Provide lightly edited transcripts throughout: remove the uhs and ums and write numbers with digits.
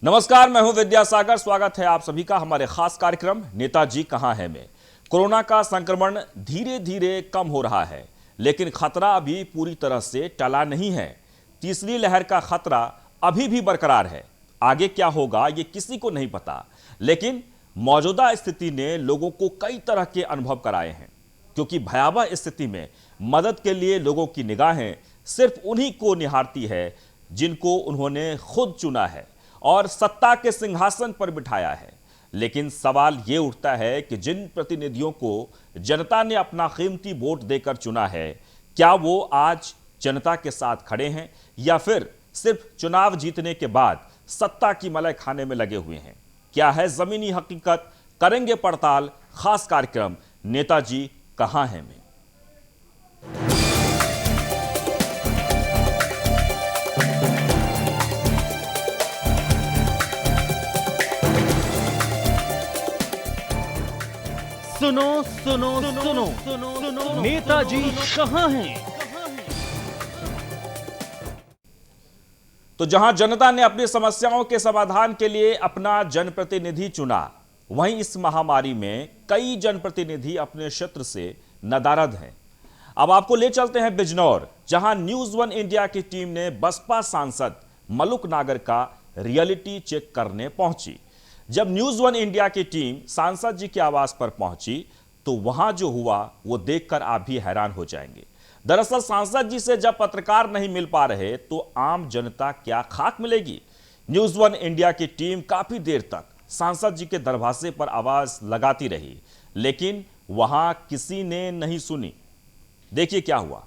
नमस्कार, मैं हूं विद्यासागर। स्वागत है आप सभी का हमारे खास कार्यक्रम नेताजी कहां है में। कोरोना का संक्रमण धीरे धीरे कम हो रहा है, लेकिन खतरा अभी पूरी तरह से टला नहीं है। तीसरी लहर का खतरा अभी भी बरकरार है। आगे क्या होगा ये किसी को नहीं पता, लेकिन मौजूदा स्थिति ने लोगों को कई तरह के अनुभव कराए हैं, क्योंकि भयावह स्थिति में मदद के लिए लोगों की निगाहें सिर्फ उन्हीं को निहारती है जिनको उन्होंने खुद चुना है और सत्ता के सिंहासन पर बिठाया है। लेकिन सवाल यह उठता है कि जिन प्रतिनिधियों को जनता ने अपना कीमती वोट देकर चुना है, क्या वो आज जनता के साथ खड़े हैं या फिर सिर्फ चुनाव जीतने के बाद सत्ता की मलाई खाने में लगे हुए हैं? क्या है जमीनी हकीकत, करेंगे पड़ताल। खास कार्यक्रम नेताजी कहां है में। सुनो सुनो सुनो सुनो नेताजी कहां हैं? तो जहां जनता ने अपनी समस्याओं के समाधान के लिए अपना जनप्रतिनिधि चुना, वहीं इस महामारी में कई जनप्रतिनिधि अपने क्षेत्र से नदारद हैं। अब आपको ले चलते हैं बिजनौर, जहां न्यूज वन इंडिया की टीम ने बसपा सांसद मलुक नागर का रियलिटी चेक करने पहुंची। जब न्यूज वन इंडिया की टीम सांसद जी के आवास पर पहुंची तो वहां जो हुआ वो देखकर आप भी हैरान हो जाएंगे। दरअसल सांसद जी से जब पत्रकार नहीं मिल पा रहे तो आम जनता क्या खाक मिलेगी। न्यूज वन इंडिया की टीम काफी देर तक सांसद जी के दरवाजे पर आवाज लगाती रही, लेकिन वहां किसी ने नहीं सुनी। देखिए क्या हुआ।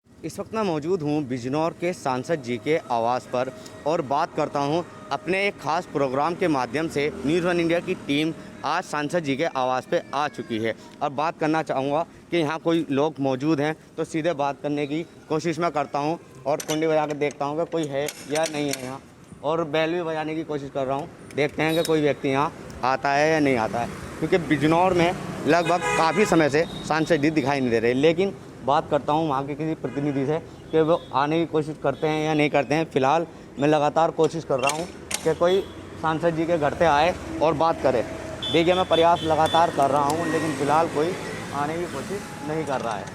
इस वक्त मैं मौजूद हूँ बिजनौर के सांसद जी के आवास पर और बात करता हूँ अपने एक खास प्रोग्राम के माध्यम से। न्यूज़ वन इंडिया की टीम आज सांसद जी के आवास पे आ चुकी है और बात करना चाहूँगा कि यहाँ कोई लोग मौजूद हैं तो सीधे बात करने की कोशिश मैं करता हूँ और कुंडी बजा कर देखता हूँ कि कोई है या नहीं है यहाँ, और बैल भी बजाने की कोशिश कर रहा हूँ। देखते हैं कि कोई व्यक्ति यहाँ आता है या नहीं आता है, क्योंकि बिजनौर में लगभग काफ़ी समय से सांसद जी दिखाई नहीं दे रहे। लेकिन बात करता हूँ वहाँ के किसी प्रतिनिधि से कि वो आने की कोशिश करते हैं या नहीं करते हैं। फ़िलहाल मैं लगातार कोशिश कर रहा हूँ कि कोई सांसद जी के घर पे आए और बात करे। देखिए, मैं प्रयास लगातार कर रहा हूँ, लेकिन फ़िलहाल कोई आने की कोशिश नहीं कर रहा है।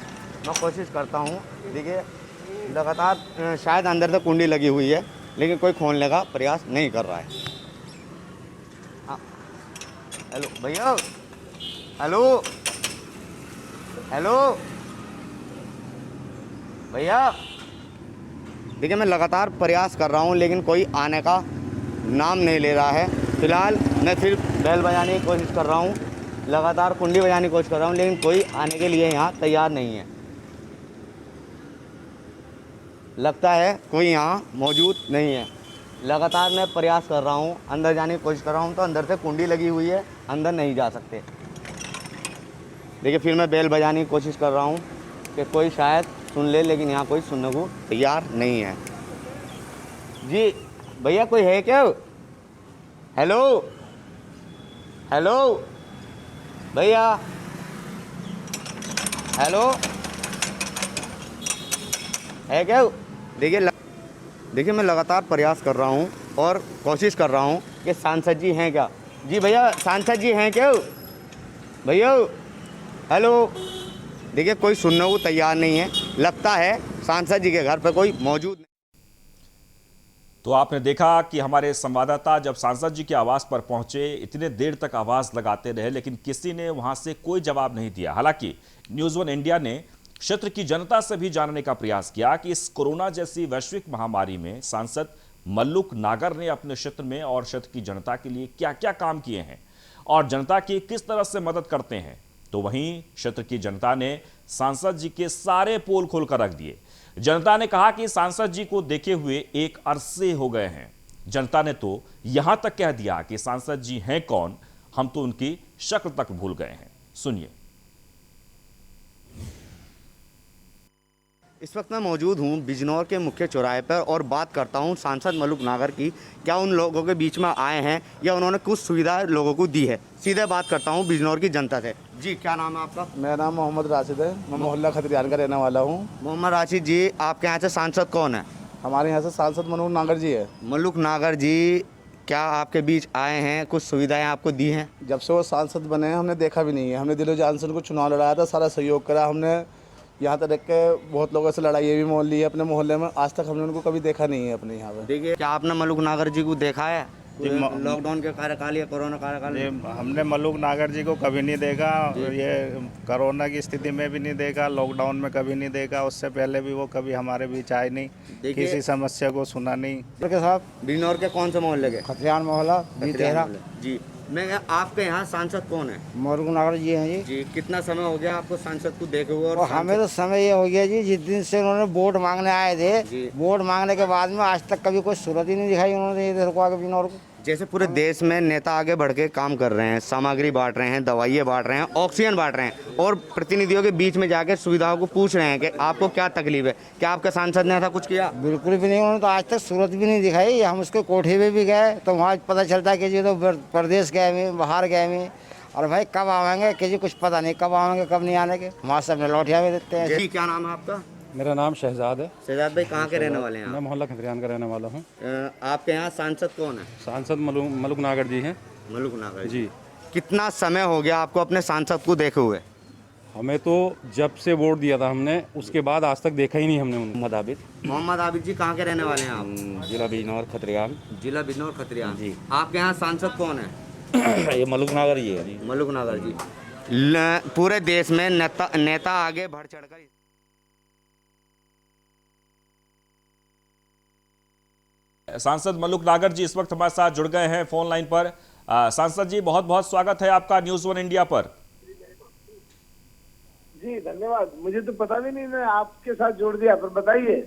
मैं कोशिश करता हूँ, देखिए लगातार शायद अंदर से कुंडी लगी हुई है, लेकिन कोई खोलने का प्रयास नहीं कर रहा है। हाँ, हेलो भैया, हेलो हेलो भैया। देखिए, मैं लगातार प्रयास कर रहा हूँ, लेकिन कोई आने का नाम नहीं ले रहा है। फ़िलहाल मैं सिर्फ बैल बजाने की कोशिश कर रहा हूँ, लगातार कुंडी बजाने की कोशिश कर रहा हूँ, लेकिन कोई आने के लिए यहाँ तैयार नहीं है। लगता है कोई यहाँ मौजूद नहीं है। लगातार मैं प्रयास कर रहा हूँ, अंदर जाने की कोशिश कर रहा हूँ तो अंदर से कुंडी लगी हुई है, अंदर नहीं जा सकते। देखिए, फिर मैं बैल बजाने की कोशिश कर रहा हूँ कि कोई शायद सुन ले, लेकिन यहाँ कोई सुनने को तैयार नहीं है। जी भैया, कोई है क्या? हेलो हेलो भैया, हेलो है क्या? देखिए मैं लगातार प्रयास कर रहा हूँ और कोशिश कर रहा हूँ कि सांसद जी हैं क्या। जी भैया, सांसद जी हैं क्या भैया? हेलो। देखिए, कोई सुनने को तैयार नहीं है। लगता है सांसद जी के घर पर कोई मौजूद नहीं। तो आपने देखा कि हमारे संवाददाता जब सांसद जी के आवास पर पहुंचे, इतने देर तक आवाज लगाते रहे, लेकिन किसी ने वहां से कोई जवाब नहीं दिया। हालांकि न्यूज वन इंडिया ने क्षेत्र की जनता से भी जानने का प्रयास किया कि इस कोरोना जैसी वैश्विक महामारी में सांसद मल्लुक नागर ने अपने क्षेत्र में और क्षेत्र की जनता के लिए क्या क्या काम किए हैं और जनता की किस तरह से मदद करते हैं। तो वहीं क्षेत्र की जनता ने सांसद जी के सारे पोल खोलकर रख दिए। जनता ने कहा कि सांसद जी को देखे हुए एक अरसे हो गए हैं। जनता ने तो यहां तक कह दिया कि सांसद जी हैं कौन, हम तो उनकी शक्ल तक भूल गए हैं। सुनिए। इस वक्त मैं मौजूद हूँ बिजनौर के मुख्य चौराहे पर और बात करता हूँ सांसद मलुक नागर की। क्या उन लोगों के बीच में आए हैं या उन्होंने कुछ सुविधा लोगों को दी है? सीधे बात करता हूँ बिजनौर की जनता से। जी, क्या नाम है आपका? मेरा नाम मोहम्मद राशिद है। मैं मोहल्ला खतरियान का रहने वाला हूँ। मोहम्मद राशिद जी, आपके यहाँ से सांसद कौन है? हमारे यहाँ से सांसद मनोहर नागर जी है। मल्लुक नागर जी क्या आपके बीच आए हैं, कुछ सुविधाएं आपको दी हैं? जब से वो सांसद बने हैं हमने देखा भी नहीं है। हमने दिलो जान से उनको चुनाव लड़ाया था, सारा सहयोग करा हमने। यहाँ तक देख के बहुत लोगों से लड़ाई भी मोल ली है अपने मोहल्ले में। आज तक हमने उनको कभी देखा नहीं है अपने यहाँ पे। देखिए, क्या आपने मल्लुक नागर जी को देखा है लॉकडाउन के कार्यकाल या कोरोना कार्यकाल में? हमने मल्लुक नागर जी को कभी नहीं देखा, ये कोरोना की स्थिति में भी नहीं देखा, लॉकडाउन में कभी नहीं देखा, उससे पहले भी वो कभी हमारे बीच आए नहीं, किसी समस्या को सुना नहीं। साहब बिजनौर के कौन से मोहल्ले के? खतियान मोहल्ला जी, मैं आपके यहाँ सांसद कौन है? मल्लुक नागर जी हैं जी। जी, कितना समय हो गया आपको सांसद को देखे हुए? और हमें तो समय ये हो गया जी, जिस दिन से उन्होंने वोट मांगने आए थे, वोट मांगने के बाद में आज तक कभी कोई सूरत ही नहीं दिखाई उन्होंने इधर को आगे बिजनौर को। जैसे पूरे देश में नेता आगे बढ़ के काम कर रहे हैं, सामग्री बांट रहे हैं, दवाइयाँ बांट रहे हैं, ऑक्सीजन बांट रहे हैं और प्रतिनिधियों के बीच में जाकर सुविधाओं को पूछ रहे हैं कि आपको क्या तकलीफ है, क्या आपके सांसद ने ऐसा कुछ किया? बिल्कुल भी नहीं, उन्होंने तो आज तक सूरत भी नहीं दिखाई। हम उसके कोठे पे भी गए तो वहाँ पता चलता है कि जी तो प्रदेश गए हुए, बाहर गए हुए, और भाई कब आवेंगे कि जी कुछ पता नहीं कब आवेंगे कब नहीं आने के। वहाँ से अपने लौटिया भी देते हैं। जी, क्या नाम है आपका? मेरा नाम शहजाद है। शहजाद भाई कहाँ के रहने वाले हैं मैं आप? मोहल्ला खतरियान का रहने वाला हूँ। आपके यहाँ सांसद कौन है? सांसद मल्लुक नागर जी हैं। मल्लुक नागर जी। कितना समय हो गया आपको अपने सांसद को देखे हुए? हमें तो जब से वोट दिया था हमने, उसके बाद आज तक देखा ही नहीं हमने उनको। मोहम्मद आबिद जी कहाँ के रहने वाले हैं आप? जिला बिजनौर खतरियान। जिला बिजनौर खतरियान जी। आपके यहाँ सांसद कौन है? ये मल्लुक नागर जी है जी। मल्लुक नागर जी। पूरे देश में नेता आगे बढ़ चढ़कर सांसद मल्लुक नागर जी इस वक्त हमारे साथ जुड़ गए हैं फोन लाइन पर। सांसद जी, बहुत बहुत स्वागत है आपका न्यूज़ 1 इंडिया पर। जी धन्यवाद। मुझे तो पता भी नहीं, मैं आपके साथ जोड़ दिया, पर बताइए।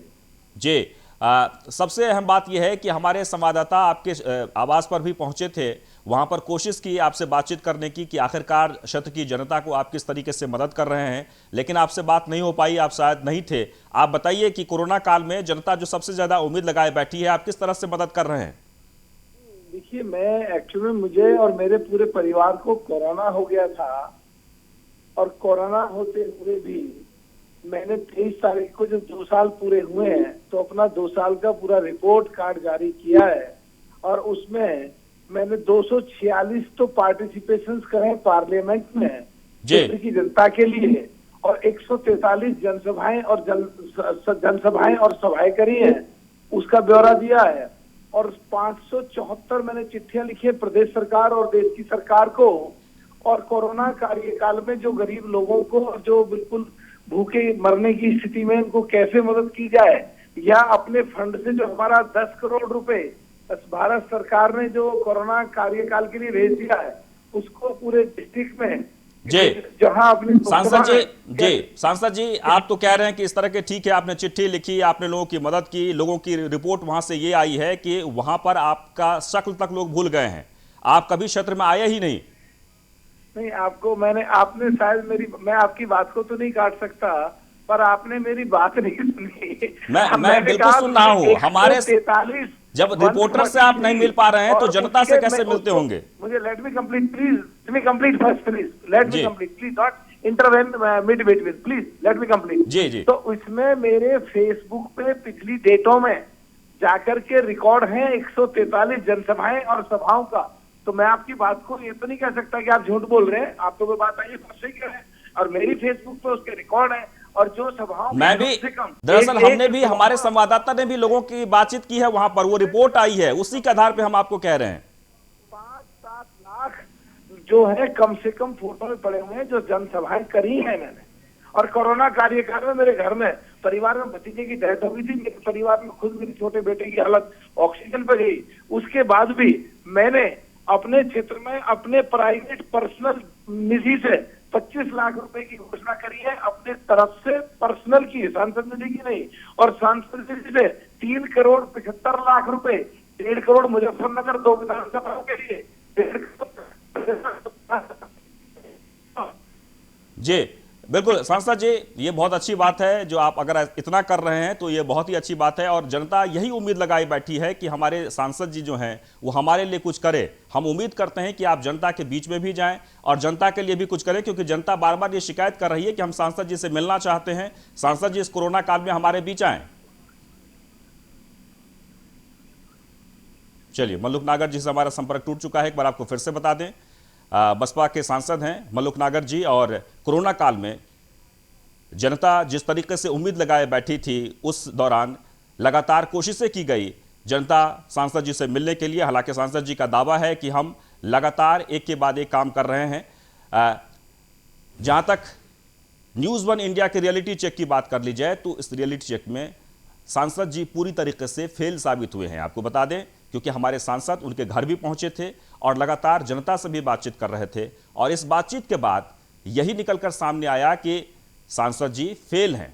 जी, सबसे अहम बात यह है कि हमारे संवाददाता आपके आवास पर भी पहुंचे थे, वहां पर कोशिश की आपसे बातचीत करने की कि आखिरकार क्षेत्र की जनता को आप किस तरीके से मदद कर रहे हैं, लेकिन आपसे बात नहीं हो पाई, आप शायद नहीं थे। आप बताइए कि कोरोना काल में जनता जो सबसे ज्यादा उम्मीद लगाए बैठी है, आप किस तरह से मदद कर रहे हैं? देखिए, मैं एक्चुअली मुझे और मेरे पूरे परिवार को कोरोना हो गया था, और कोरोना होते हुए भी मैंने 23 तारीख को जब 2 साल पूरे हुए हैं तो अपना 2 साल का पूरा रिपोर्ट कार्ड जारी किया है, और उसमें मैंने 246 तो पार्टिसिपेशंस करे पार्लियामेंट में क्षेत्र की जनता के लिए, और 143 जनसभाएं और सभाएं करी हैं, उसका ब्यौरा दिया है। और 574 मैंने चिट्ठियां लिखी है प्रदेश सरकार और देश की सरकार को, और कोरोना कार्यकाल में जो गरीब लोगों को जो बिल्कुल भूखे मरने की स्थिति में उनको कैसे मदद की जाए, या अपने फंड से जो हमारा 10 करोड़ रुपए भारत सरकार ने जो कोरोना कार्यकाल के लिए भेज दिया है, उसको पूरे डिस्ट्रिक्ट में जहां अपनी सांसद जी आप तो कह रहे हैं कि इस तरह के, ठीक है, आपने चिट्ठी लिखी, आपने लोगों की मदद की, लोगों की रिपोर्ट वहां से ये आई है कि वहां पर आपका शक्ल तक लोग भूल गए हैं, आप कभी क्षेत्र में आए ही नहीं। नहीं, आपने शायद मैं आपकी बात को तो नहीं काट सकता, पर आपने मेरी बात नहीं सुनी। मैं बिल्कुल सुन रहा हूँ। हमारे 43 जब रिपोर्टर से आप नहीं मिल पा रहे हैं तो जनता से कैसे मिलते होंगे? मुझे let me complete please, let me complete first please, let me complete please, not intervene mid between, please let me complete. जी जी। तो इसमें मेरे फेसबुक पे पिछली डेटों में जाकर के रिकॉर्ड है 143 जनसभाएं और सभाओं का। तो मैं आपकी बात को ये तो नहीं कह सकता कि आप झूठ बोल रहे हैं, आप तो वो बात आइए सही कह रहे हैं, और मेरी फेसबुक पे उसके रिकॉर्ड है, और जो सभाओं मैं भी दरअसल हमने भी, हमारे संवाददाता ने भी लोगों की बातचीत की है वहां पर, वो रिपोर्ट आई है, उसी के आधार पे हम आपको कह रहे हैं। 5-7 लाख जो है कम से कम फोटो में पड़े हुए हैं जो जनसभाएं करी है मैंने। और कोरोना कार्यकाल में मेरे घर में परिवार में भतीजे की डेथ हो गई थी, मेरे परिवार में खुद मेरे छोटे बेटे की हालत ऑक्सीजन पे गई, उसके बाद भी मैंने अपने क्षेत्र में अपने प्राइवेट पर्सनल निधि से 25 लाख रुपए की घोषणा करी है, अपने तरफ से पर्सनल की, सांसद निधि की नहीं, और सांसद निधि से 3 करोड़ 75 लाख रुपए, 1.5 करोड़ मुजफ्फरनगर 2 विधानसभाओं के लिए, 1.5 जी बिल्कुल सांसद जी, ये बहुत अच्छी बात है जो आप अगर इतना कर रहे हैं तो ये बहुत ही अच्छी बात है, और जनता यही उम्मीद लगाई बैठी है कि हमारे सांसद जी जो हैं वो हमारे लिए कुछ करे। हम उम्मीद करते हैं कि आप जनता के बीच में भी जाएं और जनता के लिए भी कुछ करें, क्योंकि जनता बार बार ये शिकायत कर रही है कि हम सांसद जी से मिलना चाहते हैं, सांसद जी इस कोरोना काल में हमारे बीच आएं। देखिए, मैं आपकी बात को तो नहीं काट सकता, पर आपने मेरी बात नहीं सुनी। मैं आपने कहा कि एक 143 जनसभाएं और सभाओं का। तो मैं आपकी बात को ये तो नहीं कह सकता कि आप झूठ बोल रहे हैं, आप तो वो बात आइए सही कह रहे हैं, और मेरी फेसबुक पे उसके रिकॉर्ड है, और जो सभाओं मैं बिल्कुल सुन रहा हूं। हमारे चलिए, मल्लुक नागर जी से हमारा संपर्क टूट चुका है, एक बार आपको फिर से बता दें। बसपा के सांसद हैं मल्लुक नागर जी, और कोरोना काल में जनता जिस तरीके से उम्मीद लगाए बैठी थी, उस दौरान लगातार कोशिशें की गई जनता सांसद जी से मिलने के लिए। हालांकि सांसद जी का दावा है कि हम लगातार एक के बाद एक काम कर रहे हैं। जहां तक न्यूज़ वन इंडिया के रियलिटी चेक की बात कर ली जाए तो इस रियलिटी चेक में सांसद जी पूरी तरीके से फेल साबित हुए हैं। आपको बता दें, क्योंकि हमारे सांसद उनके घर भी पहुंचे थे और लगातार जनता से भी बातचीत कर रहे थे, और इस बातचीत के बाद यही निकलकर सामने आया कि सांसद जी फेल हैं।